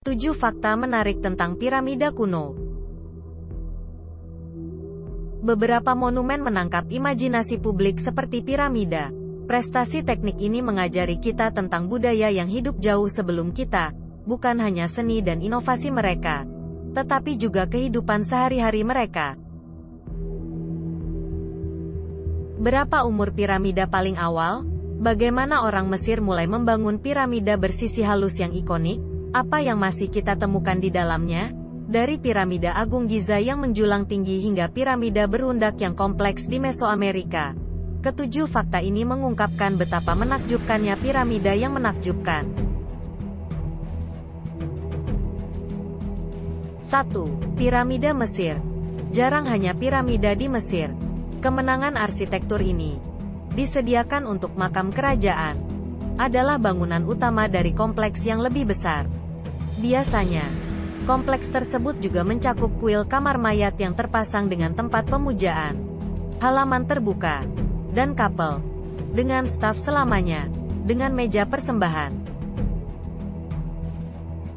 7 fakta menarik tentang piramida kuno. Beberapa monumen menangkap imajinasi publik seperti piramida. Prestasi teknik ini mengajari kita tentang budaya yang hidup jauh sebelum kita, bukan hanya seni dan inovasi mereka, tetapi juga kehidupan sehari-hari mereka. Berapa umur piramida paling awal? Bagaimana orang Mesir mulai membangun piramida bersisi halus yang ikonik? Apa yang masih kita temukan di dalamnya? Dari piramida Agung Giza yang menjulang tinggi hingga piramida berundak yang kompleks di Mesoamerika. Ketujuh fakta ini mengungkapkan betapa menakjubkannya piramida yang menakjubkan. 1. Piramida Mesir. Jarang hanya piramida di Mesir. Kemenangan arsitektur ini disediakan untuk makam kerajaan, adalah bangunan utama dari kompleks yang lebih besar. Biasanya, kompleks tersebut juga mencakup kuil kamar mayat yang terpasang dengan tempat pemujaan, halaman terbuka, dan kapel, dengan staf selamanya, dengan meja persembahan.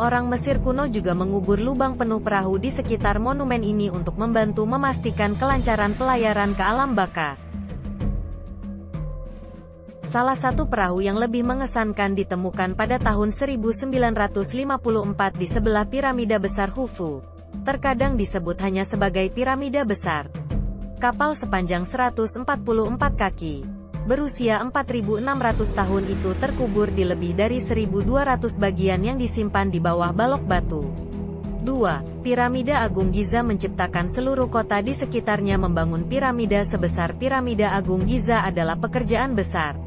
Orang Mesir kuno juga mengubur lubang penuh perahu di sekitar monumen ini untuk membantu memastikan kelancaran pelayaran ke alam baka. Salah satu perahu yang lebih mengesankan ditemukan pada tahun 1954 di sebelah piramida besar Khufu. Terkadang disebut hanya sebagai piramida besar. Kapal sepanjang 144 kaki, berusia 4.600 tahun itu terkubur di lebih dari 1.200 bagian yang disimpan di bawah balok batu. 2. Piramida Agung Giza menciptakan seluruh kota di sekitarnya. Membangun piramida sebesar piramida Agung Giza adalah pekerjaan besar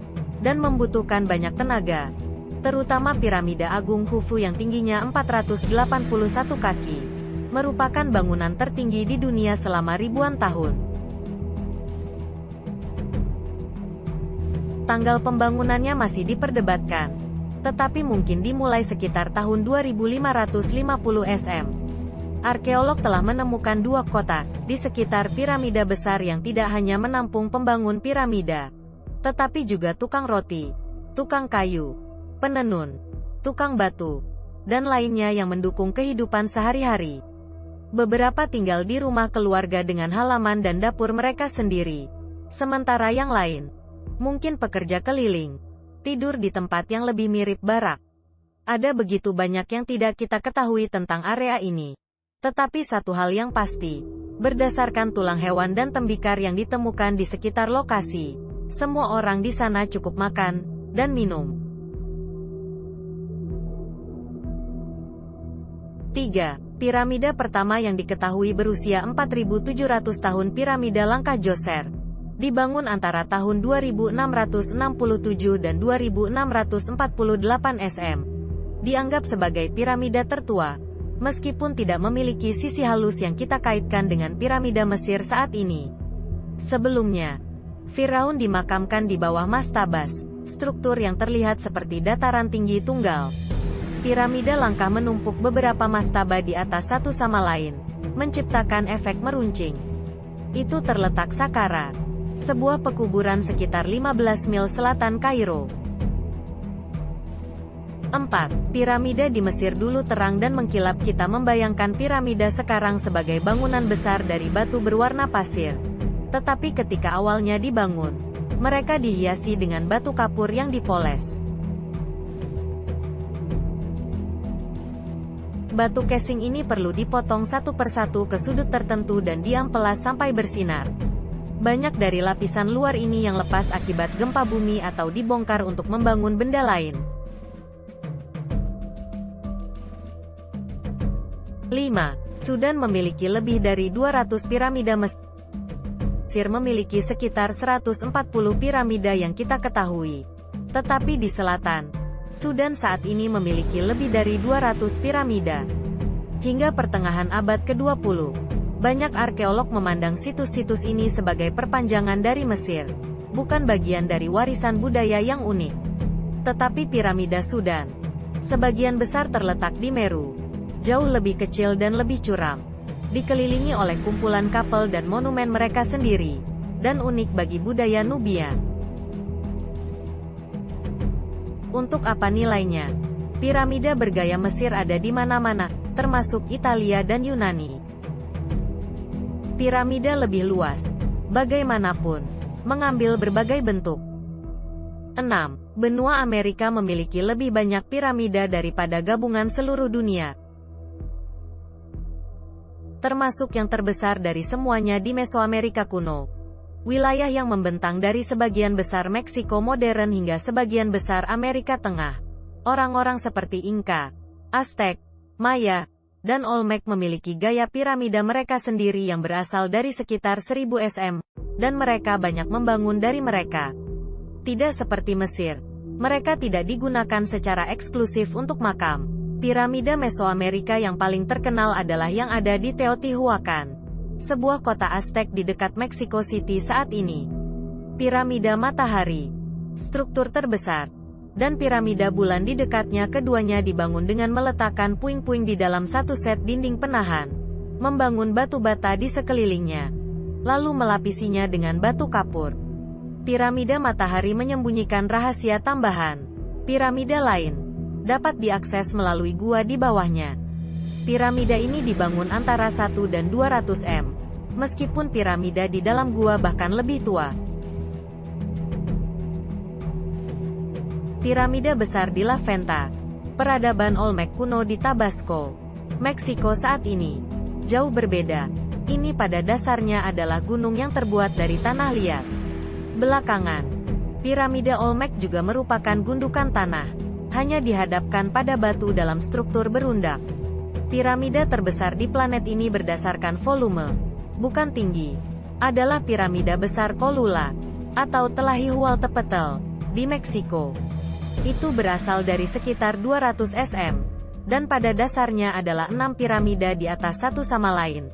dan membutuhkan banyak tenaga, terutama piramida Agung Khufu yang tingginya 481 kaki, merupakan bangunan tertinggi di dunia selama ribuan tahun. Tanggal pembangunannya masih diperdebatkan, tetapi mungkin dimulai sekitar tahun 2550 SM. Arkeolog telah menemukan dua kotak di sekitar piramida besar yang tidak hanya menampung pembangun piramida, tetapi juga tukang roti, tukang kayu, penenun, tukang batu, dan lainnya yang mendukung kehidupan sehari-hari. Beberapa tinggal di rumah keluarga dengan halaman dan dapur mereka sendiri, sementara yang lain mungkin pekerja keliling, tidur di tempat yang lebih mirip barak. Ada begitu banyak yang tidak kita ketahui tentang area ini. Tetapi satu hal yang pasti, berdasarkan tulang hewan dan tembikar yang ditemukan di sekitar lokasi, semua orang di sana cukup makan dan minum. 3. Piramida pertama yang diketahui berusia 4.700 tahun. Piramida Langkah Djoser dibangun antara tahun 2667 dan 2648 SM. Dianggap sebagai piramida tertua, meskipun tidak memiliki sisi halus yang kita kaitkan dengan piramida Mesir saat ini. Sebelumnya, Firaun dimakamkan di bawah mastabas, struktur yang terlihat seperti dataran tinggi tunggal. Piramida langkah menumpuk beberapa mastaba di atas satu sama lain, menciptakan efek meruncing. Itu terletak Saqqara, sebuah pekuburan sekitar 15 mil selatan Kairo. 4. Piramida di Mesir dulu terang dan mengkilap. Kita membayangkan piramida sekarang sebagai bangunan besar dari batu berwarna pasir. Tetapi ketika awalnya dibangun, mereka dihiasi dengan batu kapur yang dipoles. Batu casing ini perlu dipotong satu persatu ke sudut tertentu dan diamplas sampai bersinar. Banyak dari lapisan luar ini yang lepas akibat gempa bumi atau dibongkar untuk membangun benda lain. 5. Sudan memiliki lebih dari 200 piramida. Mesir memiliki sekitar 140 piramida yang kita ketahui. Tetapi di selatan, Sudan saat ini memiliki lebih dari 200 piramida. Hingga pertengahan abad ke-20, banyak arkeolog memandang situs-situs ini sebagai perpanjangan dari Mesir, bukan bagian dari warisan budaya yang unik. Tetapi piramida Sudan, sebagian besar terletak di Meru, jauh lebih kecil dan lebih curam, dikelilingi oleh kumpulan kapel dan monumen mereka sendiri, dan unik bagi budaya Nubia. Untuk apa nilainya? Piramida bergaya Mesir ada di mana-mana, termasuk Italia dan Yunani. Piramida lebih luas, bagaimanapun, mengambil berbagai bentuk. 6. Benua Amerika memiliki lebih banyak piramida daripada gabungan seluruh dunia, termasuk yang terbesar dari semuanya di Mesoamerika kuno. Wilayah yang membentang dari sebagian besar Meksiko modern hingga sebagian besar Amerika Tengah. Orang-orang seperti Inka, Aztec, Maya, dan Olmec memiliki gaya piramida mereka sendiri yang berasal dari sekitar 1000 SM, dan mereka banyak membangun dari mereka. Tidak seperti Mesir, mereka tidak digunakan secara eksklusif untuk makam. Piramida Mesoamerika yang paling terkenal adalah yang ada di Teotihuacan, sebuah kota Aztec di dekat Mexico City saat ini. Piramida Matahari, struktur terbesar, dan piramida bulan di dekatnya, keduanya dibangun dengan meletakkan puing-puing di dalam satu set dinding penahan, membangun batu bata di sekelilingnya, lalu melapisinya dengan batu kapur. Piramida Matahari menyembunyikan rahasia tambahan. Piramida lain dapat diakses melalui gua di bawahnya. Piramida ini dibangun antara 1 dan 200 M, meskipun piramida di dalam gua bahkan lebih tua. Piramida besar di La Venta, peradaban Olmec kuno di Tabasco, Meksiko saat ini, jauh berbeda. Ini pada dasarnya adalah gunung yang terbuat dari tanah liat. Belakangan, piramida Olmec juga merupakan gundukan tanah, hanya dihadapkan pada batu dalam struktur berundak. Piramida terbesar di planet ini berdasarkan volume, bukan tinggi, adalah piramida besar Colula, atau Tlahueltepetl, di Meksiko. Itu berasal dari sekitar 200 SM, dan pada dasarnya adalah 6 piramida di atas satu sama lain.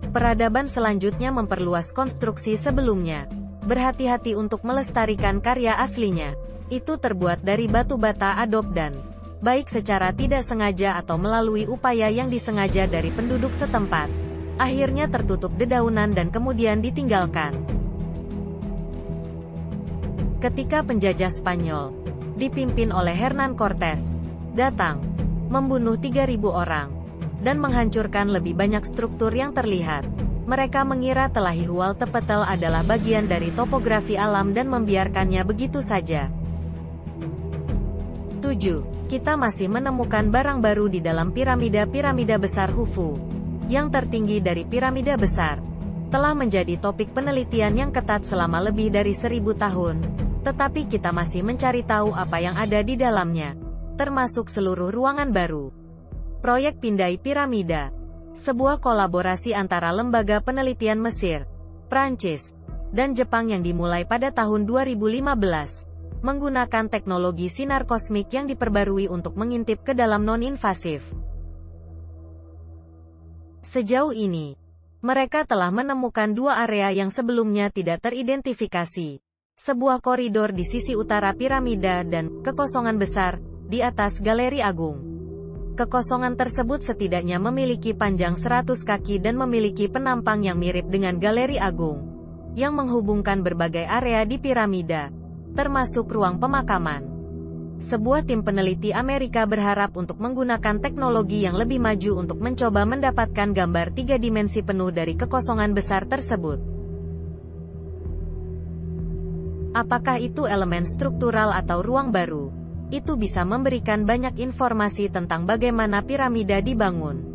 Peradaban selanjutnya memperluas konstruksi sebelumnya. Berhati-hati untuk melestarikan karya aslinya. Itu terbuat dari batu bata adob dan, baik secara tidak sengaja atau melalui upaya yang disengaja dari penduduk setempat, akhirnya tertutup dedaunan dan kemudian ditinggalkan. Ketika penjajah Spanyol, dipimpin oleh Hernán Cortés, datang, membunuh 3.000 orang, dan menghancurkan lebih banyak struktur yang terlihat. Mereka mengira Tlahueltepetl adalah bagian dari topografi alam dan membiarkannya begitu saja. 7. Kita masih menemukan barang baru di dalam piramida besar Khufu, yang tertinggi dari piramida besar, telah menjadi topik penelitian yang ketat selama lebih dari 1000 tahun. Tetapi kita masih mencari tahu apa yang ada di dalamnya, termasuk seluruh ruangan baru. Proyek Pindai Piramida, sebuah kolaborasi antara lembaga penelitian Mesir, Prancis, dan Jepang yang dimulai pada tahun 2015, menggunakan teknologi sinar kosmik yang diperbarui untuk mengintip ke dalam non-invasif. Sejauh ini, mereka telah menemukan 2 area yang sebelumnya tidak teridentifikasi. Sebuah koridor di sisi utara piramida dan kekosongan besar di atas Galeri Agung. Kekosongan tersebut setidaknya memiliki panjang 100 kaki dan memiliki penampang yang mirip dengan Galeri Agung, yang menghubungkan berbagai area di piramida, termasuk ruang pemakaman. Sebuah tim peneliti Amerika berharap untuk menggunakan teknologi yang lebih maju untuk mencoba mendapatkan gambar 3 dimensi penuh dari kekosongan besar tersebut. Apakah itu elemen struktural atau ruang baru? Itu bisa memberikan banyak informasi tentang bagaimana piramida dibangun.